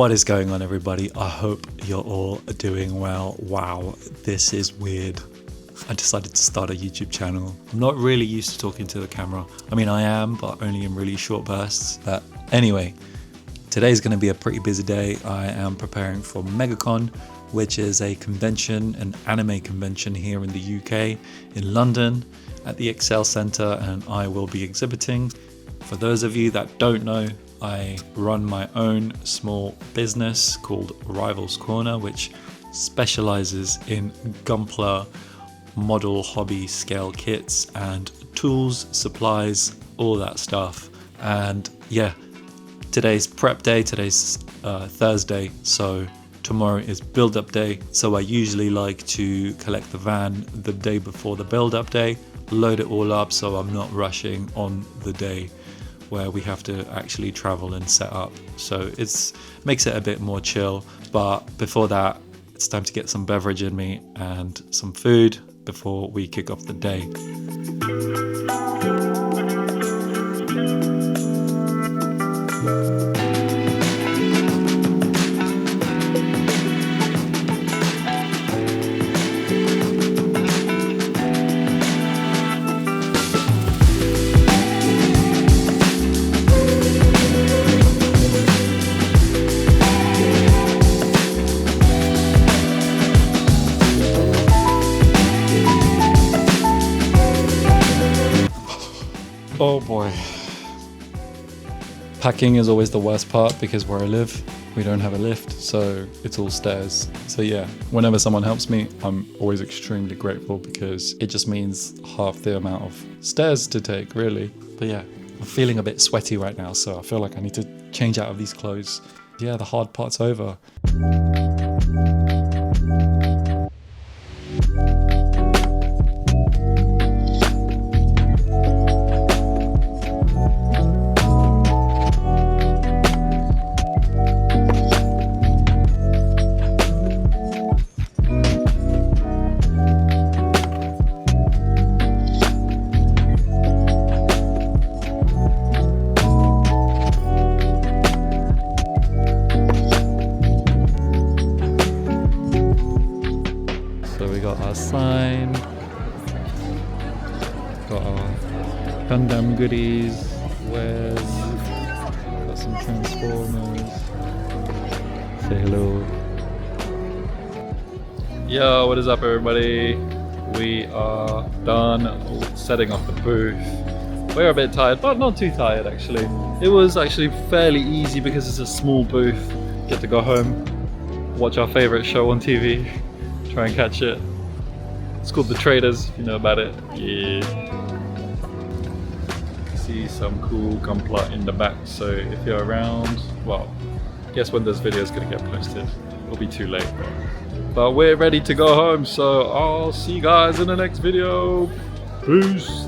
What is going on, everybody? I hope you're all doing well. Wow, this is weird. I decided to start a YouTube channel. I'm not really used to talking to the camera. I mean, I am, but only in really short bursts. But anyway, today's going to be a pretty busy day. I am preparing for Megacon, which is a convention, an anime convention here in the UK, in London, at the Excel Centre, and I will be exhibiting. For those of you that don't know, I run my own small business called Rivals Corner, which specializes in gunpla model hobby scale kits and tools, supplies, all that stuff. And yeah, today's prep day, today's Thursday, so tomorrow is build up day. So I usually like to collect the van the day before the build up day, load it all up so I'm not rushing on the day where we have to actually travel and set up. So it makes it a bit more chill. But before that, it's time to get some beverage in me and some food before we kick off the day. Oh boy. Packing is always the worst part because where I live, we don't have a lift, so it's all stairs. So yeah, whenever someone helps me, I'm always extremely grateful because it just means half the amount of stairs to take, really. But yeah, I'm feeling a bit sweaty right now, so I feel like I need to change out of these clothes. Yeah, the hard part's over. Our sign, got our Gundam goodies, wares, got some Transformers. Say hello. Yo, what is up, everybody? We are done setting up the booth. We're a bit tired, but not too tired actually. It was actually fairly easy because it's a small booth. Get to go home, watch our favorite show on TV, try and catch it. It's called The Traders, if you know about it. Yeah. See some cool gunpla in the back, so if you're around, well, guess when this video is gonna get posted. It'll be too late. But we're ready to go home, so I'll see you guys in the next video. Peace.